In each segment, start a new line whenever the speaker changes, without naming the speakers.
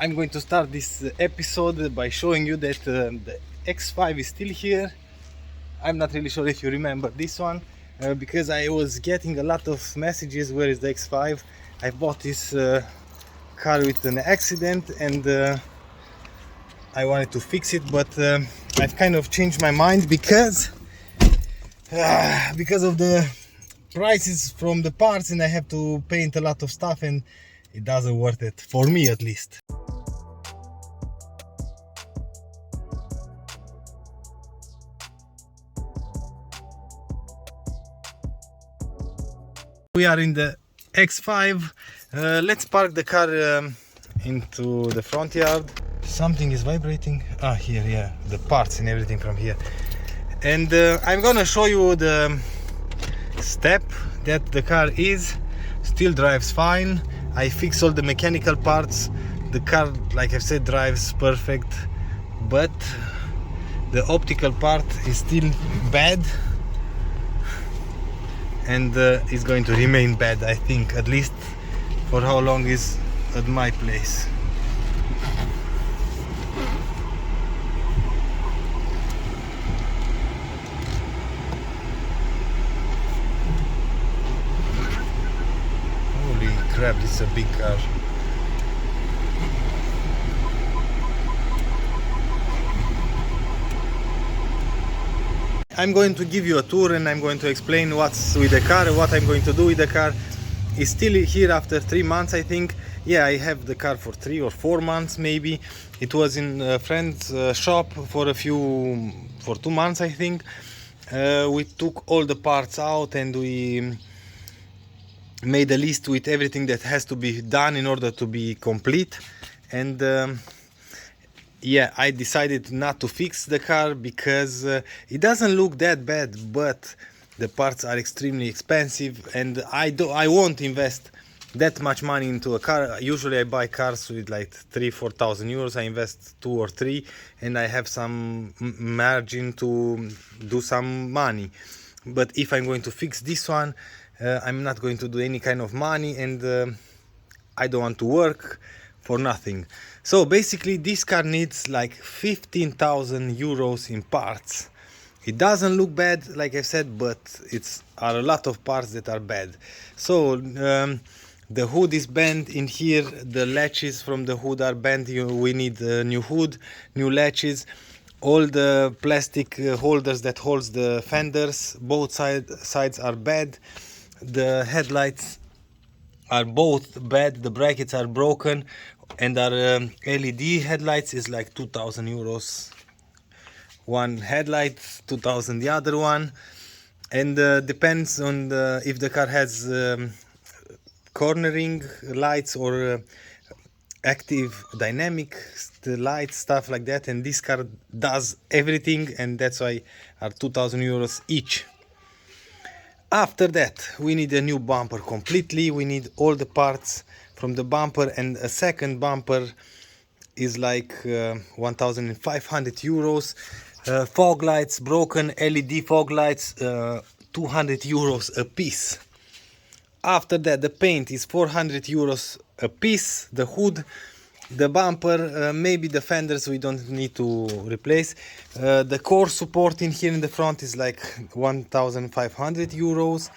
I'm going to start this episode by showing you that the X5 is still here. I'm not really sure if you remember this one because I was getting a lot of messages, where is the X5? I bought this car with an accident and I wanted to fix it, but I've kind of changed my mind because of the prices from the parts, and I have to paint a lot of stuff and it doesn't worth it, for me at least. We are in the X5. Let's park the car into the front yard. Something is vibrating. Ah, here, yeah, the parts and everything from here. And I'm gonna show you the step that the car is. Still drives fine. I fix all the mechanical parts. The car, like I've said, drives perfect, but the optical part is still bad. And it's going to remain bad, I think, at least for how long is at my place. Holy crap, this is a big car. I'm going to give you a tour and I'm going to explain what's with the car, what I'm going to do with the car. It's still here after 3 months, I think. Yeah, I have the car for 3 or 4 months maybe. It was in a friend's shop for 2 months, I think. We took all the parts out and we made a list with everything that has to be done in order to be complete. And yeah, I decided not to fix the car because it doesn't look that bad, but the parts are extremely expensive and I won't invest that much money into a car. Usually I buy cars with like 3-4 thousand euros. I invest 2 or 3 and I have some margin to do some money. But if I'm going to fix this one, I'm not going to do any kind of money, and I don't want to work for nothing. So basically this car needs like 15,000 euros in parts. It doesn't look bad, like I said, but are a lot of parts that are bad. So the hood is bent in here, the latches from the hood are bent. We need a new hood, new latches. All the plastic holders that holds the fenders, both sides are bad. The headlights are both bad, the brackets are broken, and our LED headlights is like 2,000 euros one headlight, 2,000 the other one, and depends on if the car has cornering lights or active dynamic lights, stuff like that, and this car does everything, and that's why are 2,000 euros each. After that, we need a new bumper completely. We need all the parts from the bumper, and a second bumper is like 1,500 euros. Fog lights, broken LED fog lights, 200 euros a piece. After that, the paint is 400 euros a piece. The hood, the bumper, maybe the fenders we don't need to replace. The core support in here in the front is like 1,500 euros.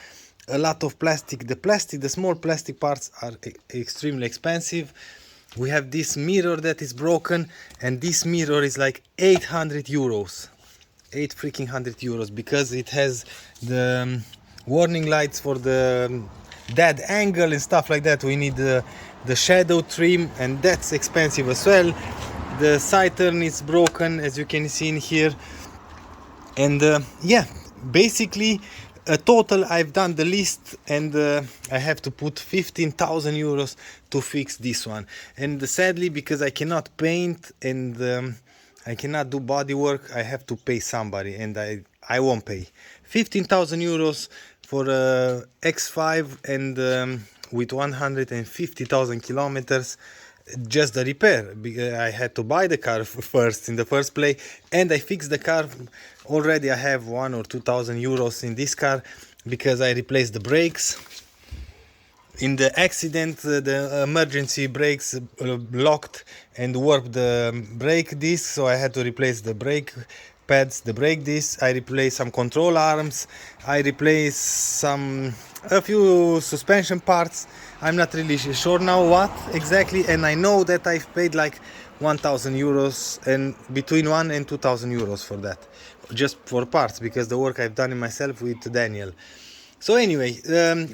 A lot of plastic. The small plastic parts are extremely expensive. We have this mirror that is broken, and this mirror is like 800 euros. 800 euros, because it has the warning lights for the dead angle and stuff like that. We need the shadow trim, and that's expensive as well. The side turn is broken, as you can see in here. And yeah, basically a total, I've done the list, and I have to put 15,000 euros to fix this one. And sadly, because I cannot paint and I cannot do body work, I have to pay somebody, and I won't pay 15,000 euros for a X5 and with 150,000 kilometers, just the repair. I had to buy the car first in the first place, and I fixed the car. Already I have 1,000 or 2,000 euros in this car because I replaced the brakes. in the accident the emergency brakes locked and warped the brake disc, so I had to replace the brake pads, the brake disc. I replaced some control arms, I replaced a few suspension parts. I'm not really sure now what exactly, and I know that I've paid like 1,000 euros and between 1 and 2,000 euros for that, just for parts, because the work I've done it myself with Daniel. So anyway,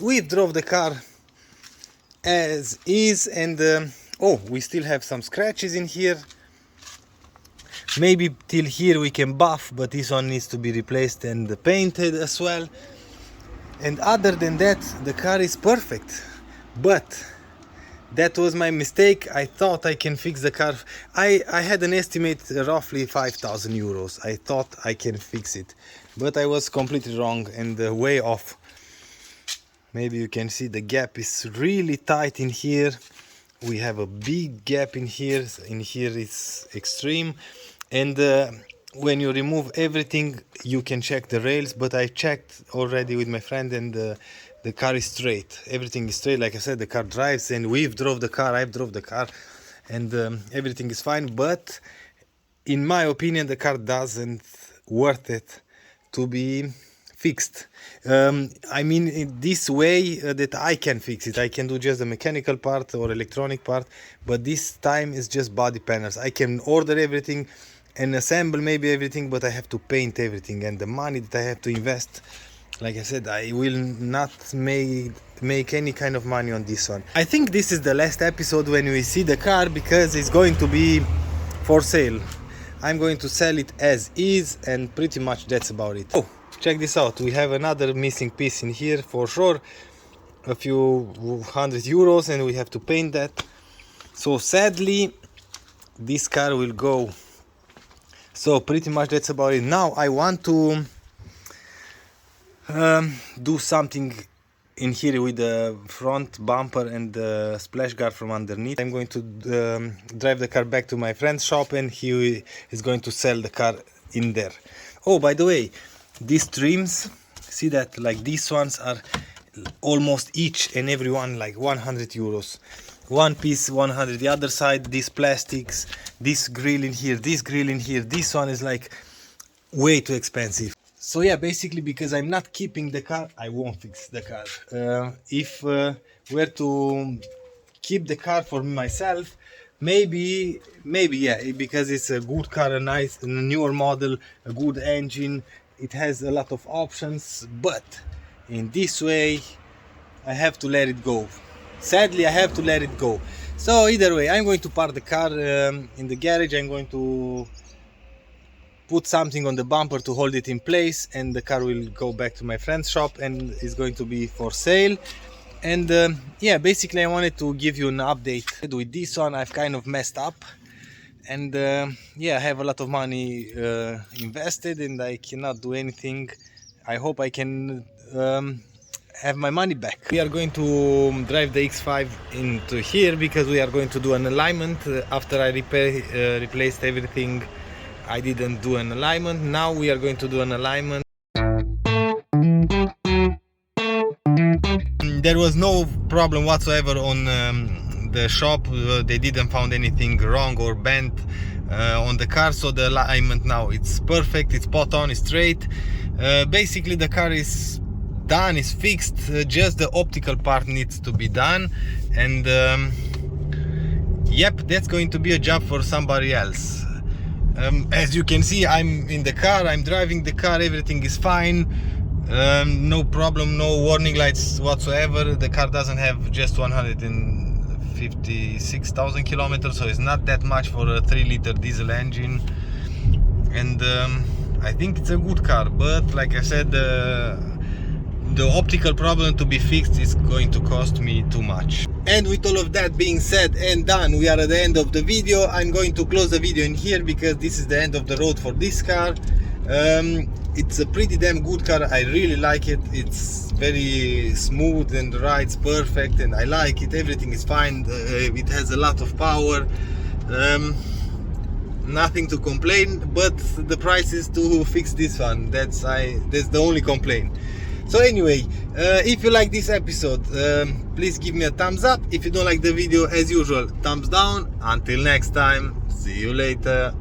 we drove the car as is, and oh, we still have some scratches in here. Maybe till here we can buff, but this one needs to be replaced and painted as well. And other than that, the car is perfect. But that was my mistake. I thought I can fix the car. I had an estimate roughly 5,000 euros. I thought I can fix it, but I was completely wrong and way off. Maybe you can see the gap is really tight in here. We have a big gap in here. In here it's extreme. And when you remove everything, you can check the rails, but I checked already with my friend, and the car is straight. Everything is straight. Like I said, the car drives, and we've drove the car, I've drove the car, and everything is fine. But in my opinion, the car doesn't worth it to be fixed. I mean, in this way that I can fix it. I can do just the mechanical part or electronic part, but this time is just body panels. I can order everything and assemble maybe everything, but I have to paint everything, and the money that I have to invest, like I said, I will not make any kind of money on this one. I think this is the last episode when we see the car, because it's going to be for sale. I'm going to sell it as is, and pretty much that's about it. Oh, check this out. We have another missing piece in here for sure, a few €100, and we have to paint that. So sadly, this car will go. So pretty much that's about it. Now I want to do something in here with the front bumper and the splash guard from underneath. I'm going to drive the car back to my friend's shop, and he is going to sell the car in there. Oh, by the way, these trims, see that, like these ones are almost each and every one like €100. One piece 100, the other side, these plastics, this grill in here, this grill in here, this one is like way too expensive. So yeah, basically, because I'm not keeping the car, I won't fix the car. If we're to keep the car for myself, maybe yeah, because it's a good car, a nice, a newer model, a good engine, it has a lot of options, but in this way I have to let it go. Sadly, I have to let it go. So either way, I'm going to park the car in the garage. I'm going to put something on the bumper to hold it in place, and the car will go back to my friend's shop and is going to be for sale. And yeah, basically I wanted to give you an update. With this one I've kind of messed up, and yeah, I have a lot of money invested and I cannot do anything. I hope I can have my money back. We are going to drive the X5 into here because we are going to do an alignment. After I replaced everything, I didn't do an alignment. Now we are going to do an alignment. There was no problem whatsoever on the shop. They didn't found anything wrong or bent on the car, so the alignment now it's perfect, it's spot on, it's straight. Basically the car is done, is fixed, just the optical part needs to be done, and yep, that's going to be a job for somebody else. As you can see, I'm in the car, I'm driving the car, everything is fine, no problem, no warning lights whatsoever. The car doesn't have just 156,000 kilometers, so it's not that much for a 3-liter diesel engine, and I think it's a good car, but like I said, the optical problem to be fixed is going to cost me too much. And with all of that being said and done, we are at the end of the video. I'm going to close the video in here because this is the end of the road for this car. It's a pretty damn good car. I really like it. It's very smooth and rides perfect, and I like it. Everything is fine. It has a lot of power. Nothing to complain, but the price is to fix this one. That's the only complaint. So anyway, if you like this episode, please give me a thumbs up. If you don't like the video, as usual, thumbs down. Until next time, see you later.